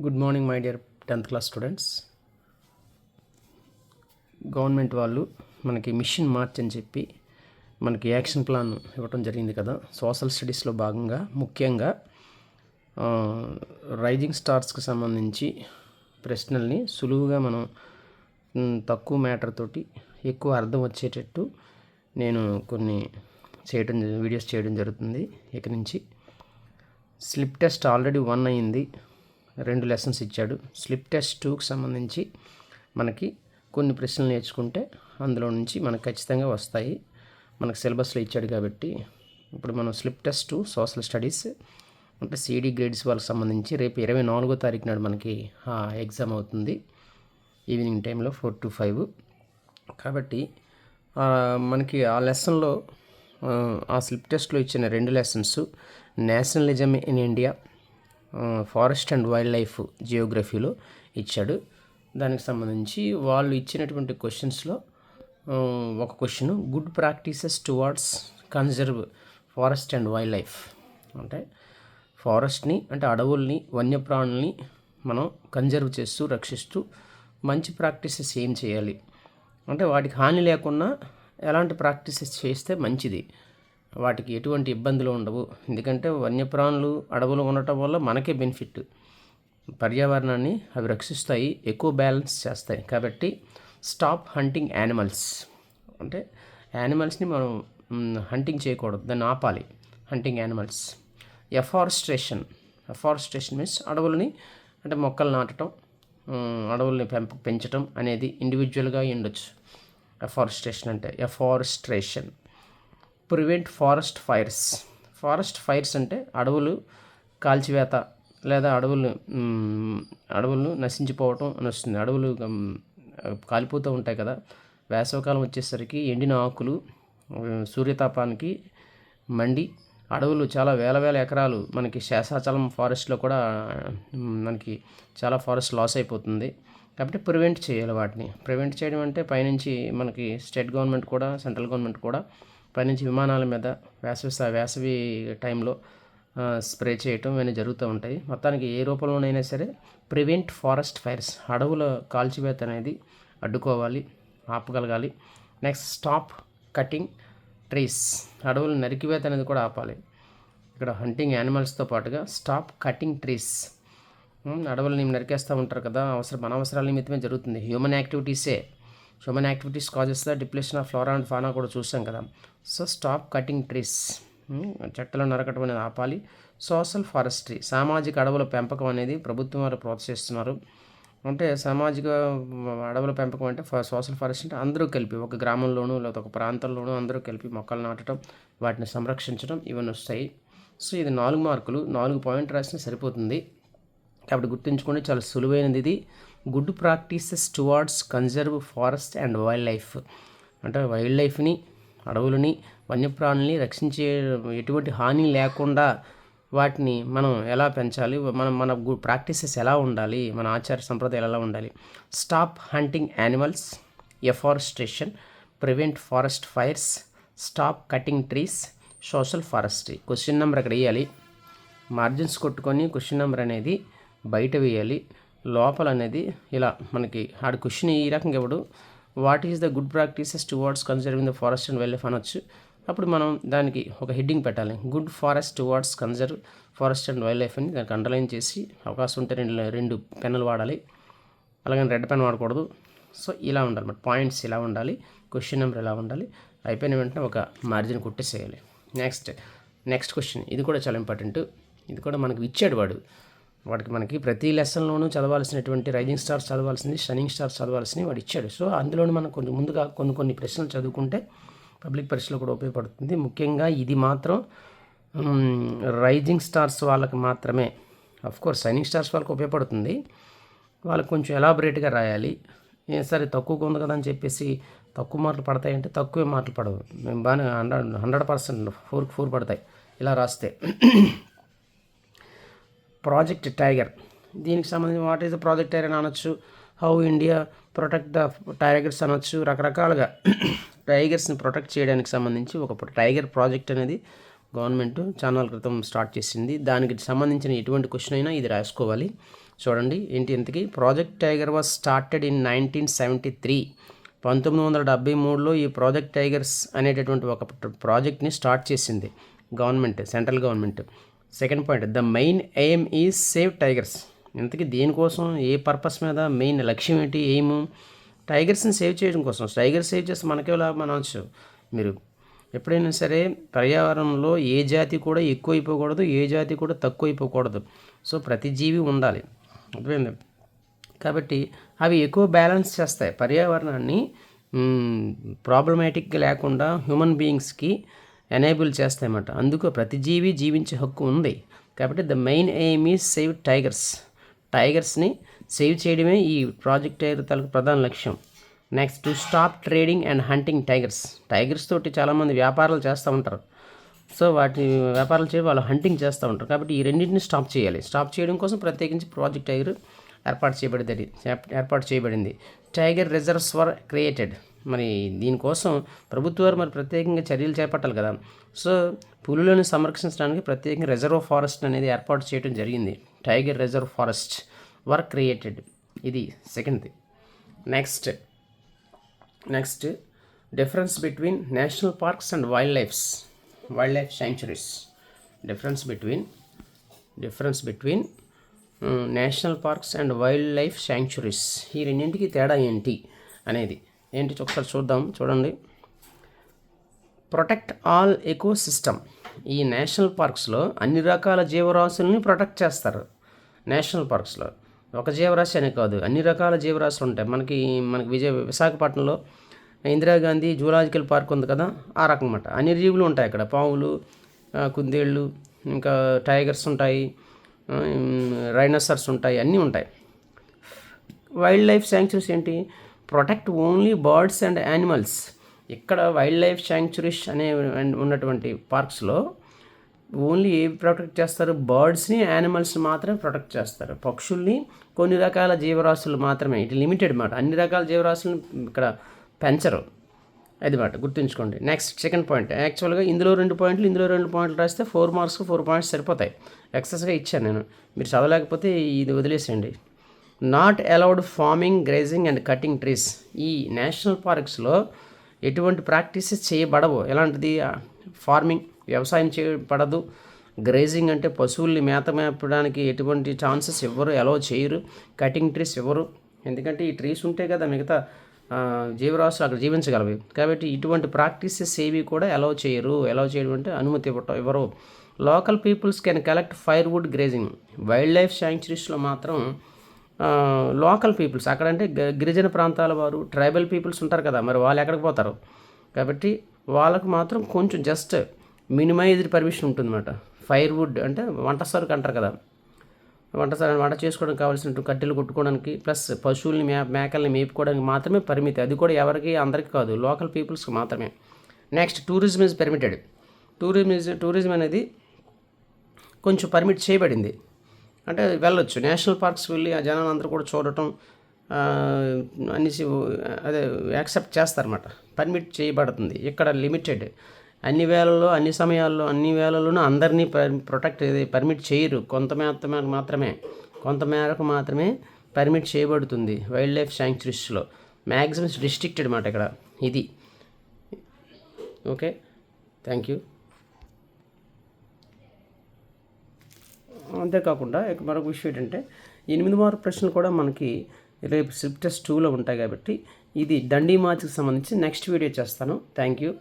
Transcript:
Good morning my dear 10th class students. Government వాళ్ళు మనకి machine March అని చెప్పి మనకి యాక్షన్ ప్లాన్ ఇవ్వటం జరిగింది కదా. సోషల్ స్టడీస్లో భాగంగా ముఖ్యంగా రైజింగ్ స్టార్స్కి సంబంధించి ప్రశ్నల్ని సులువుగా మనం తక్కువ మ్యాటర్ తోటి ఎక్కువ అర్థం వచ్చేటట్టు నేను కొన్ని వీడియోస్ చేయడం జరుగుతుంది. ఇక నుంచి స్లిప్ టెస్ట్ ఆల్రెడీ 1 అయింది, 2 లెసన్స్ ఇచ్చాడు. స్లిప్ టెస్ట్ 2కి సంబంధించి మనకి కొన్ని ప్రశ్నలు నేర్చుకుంటే అందులో నుంచి మనకు ఖచ్చితంగా వస్తాయి. మనకు సిలబస్లో ఇచ్చాడు కాబట్టి ఇప్పుడు మనం స్లిప్ టెస్ట్ 2 సోషల్ స్టడీస్ అంటే సిడి గ్రేడ్స్ వాళ్ళకి సంబంధించి రేపు 24వ తారీఖు నాడు మనకి ఎగ్జామ్ అవుతుంది ఈవినింగ్ టైంలో 4 to 5. కాబట్టి మనకి ఆ లెసన్లో ఆ స్లిప్ టెస్ట్లో ఇచ్చిన 2 lessons nationalism in India, forest and wildlife జియోగ్రఫీలో ఇచ్చాడు. దానికి సంబంధించి వాళ్ళు ఇచ్చినటువంటి క్వశ్చన్స్లో ఒక question good practices towards conserve forest and wildlife అంటే ఫారెస్ట్ని అంటే అడవుల్ని వన్యప్రాణుల్ని మనం కన్జర్వ్ చేస్తూ రక్షిస్తూ మంచి ప్రాక్టీసెస్ ఏం చేయాలి అంటే వాటికి హాని లేకుండా ఎలాంటి ప్రాక్టీసెస్ చేస్తే మంచిది, వాటికి ఎటువంటి ఇబ్బందులు ఉండవు. ఎందుకంటే వన్యప్రాణులు అడవులు ఉండటం వల్ల మనకే బెనిఫిట్, పర్యావరణాన్ని అవి రక్షిస్తాయి, ఎక్కువ బ్యాలెన్స్ చేస్తాయి. కాబట్టి స్టాప్ హంటింగ్ యానిమల్స్ అంటే యానిమల్స్ని మనం హంటింగ్ చేయకూడదు, దాన్ని ఆపాలి. Hunting animals. ఎఫారెస్ట్రేషన్ మీన్స్ అడవులని అంటే మొక్కలు నాటడం, అడవుల్ని పెంచడం అనేది ఇండివిజువల్గా ఉండొచ్చు. ఎఫారెస్ట్రేషన్. ప్రివెంట్ ఫారెస్ట్ ఫైర్స్ అంటే అడవులు కాల్చివేత లేదా అడవులు నశించిపోవటం అని వస్తుంది. అడవులు కాలిపోతూ ఉంటాయి కదా. వేసవికాలం వచ్చేసరికి ఎండిన ఆకులు సూర్యతాపానికి మండి అడవులు చాలా వేల ఎకరాలు మనకి శేషాచలం ఫారెస్ట్లో కూడా మనకి చాలా ఫారెస్ట్ లాస్ అయిపోతుంది. కాబట్టి ప్రివెంట్ చేయాలి. వాటిని ప్రివెంట్ చేయడం అంటే పైనుంచి మనకి స్టేట్ గవర్నమెంట్ కూడా సెంట్రల్ గవర్నమెంట్ కూడా పైనుంచి విమానాల మీద వేసవి టైంలో స్ప్రే చేయటం ఇవన్నీ జరుగుతూ ఉంటాయి. మొత్తానికి ఏ రూపంలోనైనా సరే ప్రివెంట్ ఫారెస్ట్ ఫైర్స్ అడవుల కాల్చివేత అనేది అడ్డుకోవాలి, ఆపగలగాలి. నెక్స్ట్ స్టాప్ కటింగ్ ట్రీస్ అడవులు నరికివేత అనేది కూడా ఆపాలి. ఇక్కడ హంటింగ్ యానిమల్స్తో పాటుగా స్టాప్ కటింగ్ ట్రీస్ అడవులని నరికేస్తూ ఉంటారు కదా, అనవసరాల నిమిత్తమే జరుగుతుంది. Human activities causes the depletion of flora and fauna కూడా చూసాం కదా. సో స్టాప్ కటింగ్ ట్రీస్ చెట్లను నరకటం అనేది ఆపాలి. సోషల్ ఫారెస్ట్రీ సామాజిక అడవుల పెంపకం అనేది ప్రభుత్వం వారు ప్రోత్సహిస్తున్నారు. అంటే సామాజిక అడవుల పెంపకం అంటే సోషల్ ఫారెస్ట్ అంటే అందరూ కలిపి ఒక గ్రామంలోనూ లేదా ఒక ప్రాంతంలోనూ అందరూ కలిపి మొక్కలు నాటడం, వాటిని సంరక్షించడం ఇవన్నీ వస్తాయి. సో ఇది 4 మార్కులు, 4 పాయింట్ రాసినా సరిపోతుంది. కాబట్టి గుర్తుంచుకోండి, చాలా సులువైనది ఇది. Good practices towards conserve forest and wildlife అంటే వైల్డ్ లైఫ్ని అడవులని వన్యప్రాణుల్ని రక్షించే ఎటువంటి హాని లేకుండా వాటిని మనం ఎలా పెంచాలి, మన ప్రాక్టీసెస్ ఎలా ఉండాలి, మన ఆచార సంప్రదాయాలు ఎలా ఉండాలి. Stop hunting animals, afforestation, prevent forest fires, stop cutting trees, social forestry. Question number అక్కడ వేయాలి, మార్జిన్స్ కొట్టుకొని క్వశ్చన్ నెంబర్ అనేది బయట వేయాలి. లోపల అనేది ఇలా మనకి ఆడ క్వశ్చన్ ఈ రకంగా ఇవ్వడు. What is the good practices towards conserving the forest and wild life అనొచ్చు. అప్పుడు మనం దానికి ఒక హెడ్డింగ్ పెట్టాలి, good forest towards conserve forest and wild life అని దానికి అండర్లైన్ చేసి అవకాశం ఉంటే 2 పెన్నులు వాడాలి, అలాగని రెడ్ పెన్ వాడకూడదు. సో ఇలా ఉండాలి అన్నమాట, పాయింట్స్ ఇలా ఉండాలి, క్వశ్చన్ నెంబర్ ఇలా ఉండాలి. అయిపోయిన వెంటనే ఒక మార్జిన్ కొట్టేసేయాలి. నెక్స్ట్ క్వశ్చన్, ఇది కూడా చాలా ఇంపార్టెంట్. ఇది కూడా మనకి ఇచ్చాడు వాడికి మనకి ప్రతి లెసన్లోనూ చదవాల్సినటువంటి రైజింగ్ స్టార్స్ చదవాల్సింది, షనింగ్ స్టార్స్ చదవాల్సింది వాడు ఇచ్చాడు. సో అందులోనే మనం ముందుగా కొన్ని ప్రశ్నలు చదువుకుంటే పబ్లిక్ పరీక్షలో కూడా ఉపయోగపడుతుంది. ముఖ్యంగా ఇది మాత్రం రైజింగ్ స్టార్స్ వాళ్ళకి మాత్రమే. అఫ్కోర్స్ షైనింగ్ స్టార్స్ వాళ్ళకి ఉపయోగపడుతుంది, వాళ్ళకి కొంచెం ఎలాబొరేట్గా రాయాలి. సరే తక్కువగా ఉంది కదా అని చెప్పేసి తక్కువ మార్కులు పడతాయంటే తక్కువే మార్కులు పడవు, మేము బాగానే 100% 4కి 4 పడతాయి ఇలా రాస్తే. ప్రాజెక్ట్ టైగర్, దీనికి సంబంధించి what is the project tiger అని అనొచ్చు, how India protect the tigers అనొచ్చు. రకరకాలుగా టైగర్స్ని ప్రొటెక్ట్ చేయడానికి సంబంధించి ఒక టైగర్ ప్రాజెక్ట్ అనేది గవర్నమెంట్ చాలా క్రితం స్టార్ట్ చేసింది. దానికి సంబంధించిన ఎటువంటి క్వశ్చన్ అయినా ఇది రాసుకోవాలి. చూడండి ఏంటి ఇంతకీ. Project tiger was started in 1973. 1973లో ఈ ప్రాజెక్ట్ టైగర్స్ అనేటటువంటి ఒక ప్రాజెక్ట్ని స్టార్ట్ చేసింది government, central government. Second point, the main aim is save tigers. ఇంతకీ దేనికోసం, ఏ పర్పస్ మీద, మెయిన్ లక్ష్యం ఏంటి, ఎయిమ్ టైగర్స్ని సేవ్ చేయడం కోసం. టైగర్ సేవ్ చేస్తే మనకే లాభం అనవచ్చు. మీరు ఎప్పుడైనా సరే పర్యావరణంలో ఏ జాతి కూడా ఎక్కువ అయిపోకూడదు, ఏ జాతి కూడా తక్కువ అయిపోకూడదు. సో ప్రతి జీవి ఉండాలి, అర్థమైంది. కాబట్టి అవి ఎక్కువ బ్యాలెన్స్ చేస్తాయి పర్యావరణాన్ని, ప్రాబ్లమాటిక్ లేకుండా హ్యూమన్ బీయింగ్స్కి ఎనేబుల్ చేస్తాయన్నమాట. అందుకు ప్రతి జీవి జీవించే హక్కు ఉంది. కాబట్టి the main aim is save tigers. టైగర్స్ని సేవ్ చేయడమే ఈ ప్రాజెక్ట్ టైగర్ తాలూకు ప్రధాన లక్ష్యం. Next, to stop trading and hunting tigers. Tigers తోటి చాలామంది వ్యాపారాలు చేస్తూ ఉంటారు. సో వాటి వ్యాపారాలు చేసి వాళ్ళు హంటింగ్ చేస్తూ ఉంటారు. కాబట్టి ఈ రెండింటిని స్టాప్ చేయాలి. స్టాప్ చేయడం కోసం ప్రత్యేకించి ప్రాజెక్ట్ టైగర్ ఏర్పాటు చేయబడింది. Tiger reserves were created. మరి దీనికోసం ప్రభుత్వాలు మరి ప్రత్యేకంగా చర్యలు చేపట్టాలి కదా. సో పులులను సంరక్షించడానికి ప్రత్యేకంగా రిజర్వ్ ఫారెస్ట్ అనేది ఏర్పాటు చేయడం జరిగింది. Tiger reserve forest were created. ఇది సెకండ్ది. Next difference between national parks and wildlife sanctuaries. Difference between national parks and wildlife sanctuaries. ఈ రెండింటికి తేడా ఏంటి అనేది ఒకసారి చూద్దాం. చూడండి, ప్రొటెక్ట్ ఆల్ ఎకోసిస్టమ్. ఈ నేషనల్ పార్క్స్లో అన్ని రకాల జీవరాశుల్ని ప్రొటెక్ట్ చేస్తారు. నేషనల్ పార్క్స్లో ఒక జీవరాశి అనే కాదు, అన్ని రకాల జీవరాశులు ఉంటాయి. మనకి విశాఖపట్నంలో ఇందిరాగాంధీ జూలాజికల్ పార్క్ ఉంది కదా, ఆ రకం అన్నమాట. అన్ని జీవులు ఉంటాయి అక్కడ, పావులు, కుందేళ్ళు, ఇంకా టైగర్స్ ఉంటాయి, రైనోసర్స్ ఉంటాయి, అన్నీ ఉంటాయి. వైల్డ్ లైఫ్ శాంక్చురీస్ ఏంటి? Protect only birds and animals. ఇక్కడ వైల్డ్ లైఫ్ శాంక్చురీస్ అనే ఉన్నటువంటి పార్క్స్లో ఓన్లీ ఏవి ప్రొటెక్ట్ చేస్తారు? బర్డ్స్ని, యానిమల్స్ని మాత్రమే ప్రొటెక్ట్ చేస్తారు. పక్షుల్ని, కొన్ని రకాల జీవరాశులు మాత్రమే. ఇటు లిమిటెడ్ మాట. అన్ని రకాల జీవరాశులను ఇక్కడ పెంచరు. అది మాట గుర్తుంచుకోండి. Next second point. యాక్చువల్గా ఇందులో 2 పాయింట్లు రాస్తే 4 మార్క్స్కి 4 పాయింట్స్ సరిపోతాయి. ఎక్సెస్గా ఇచ్చాను నేను, మీరు చదవలేకపోతే ఇది వదిలేసేయండి. Not allowed farming, grazing and cutting trees. ఈ నేషనల్ పార్క్స్లో ఎటువంటి ప్రాక్టీసెస్ చేయబడవు. ఎలాంటిది? ఫార్మింగ్, వ్యవసాయం చేయబడదు. గ్రేజింగ్ అంటే పశువుల్ని మేపడానికి ఎటువంటి ఛాన్సెస్ ఎవరు అలౌ చేయరు. కటింగ్ ట్రీస్ ఎవరు, ఎందుకంటే ఈ ట్రీస్ ఉంటే కదా మిగతా జీవరాశులు అక్కడ జీవించగలవి. కాబట్టి ఇటువంటి ప్రాక్టీసెస్ ఏవి కూడా అలౌ చేయరు. అలౌ చేయడం అంటే అనుమతి ఇవ్వరు. Local peoples can collect firewood grazing. Wildlife శాంక్చురీస్లో మాత్రం లోకల్ పీపుల్స్, అక్కడంటే గిరిజన ప్రాంతాల వారు, ట్రైబల్ పీపుల్స్ ఉంటారు కదా, మరి వాళ్ళు ఎక్కడికి పోతారు? కాబట్టి వాళ్ళకు మాత్రం కొంచెం జస్ట్ మినిమైజ్డ్ పర్మిషన్ ఉంటుందన్నమాట. ఫైర్వుడ్ అంటే వంట సరుకు అంటారు కదా, వంట చేసుకోవడానికి కావాల్సిన కట్టెలు కొట్టుకోవడానికి, ప్లస్ పశువుల్ని మేకల్ని మేపుకోవడానికి మాత్రమే పరిమితి. అది కూడా ఎవరికి, అందరికీ కాదు, లోకల్ పీపుల్స్కి మాత్రమే. Next, tourism is permitted. Tourism అనేది కొంచెం పర్మిట్ చేయబడింది, అంటే వెళ్ళొచ్చు. నేషనల్ పార్క్స్ వెళ్ళి ఆ జనాలు అందరూ కూడా చూడటం అదే యాక్సెప్ట్ చేస్తారన్నమాట. పర్మిట్ చేయబడుతుంది. ఇక్కడ లిమిటెడ్. అన్ని వేళల్లో, అన్ని సమయాల్లో, అన్ని వేళల్లోనూ అందరినీ పర్మిట్ చేయరు. కొంత మేరకు మాత్రమే పర్మిట్ చేయబడుతుంది వైల్డ్ లైఫ్ శాంక్చురీస్లో. మ్యాక్సిమం రిస్ట్రిక్టెడ్ అన్నమాట ఇక్కడ. ఇది ఓకే. Thank you. అంతేకాకుండా మరొక విషయం ఏంటంటే 8 మార్క్ ప్రశ్నలు కూడా మనకి రేపు స్లిప్ టెస్ట్ 2లో ఉంటాయి. కాబట్టి ఇది దండి మార్క్స్కి సంబంధించి నెక్స్ట్ వీడియో చేస్తాను. Thank you.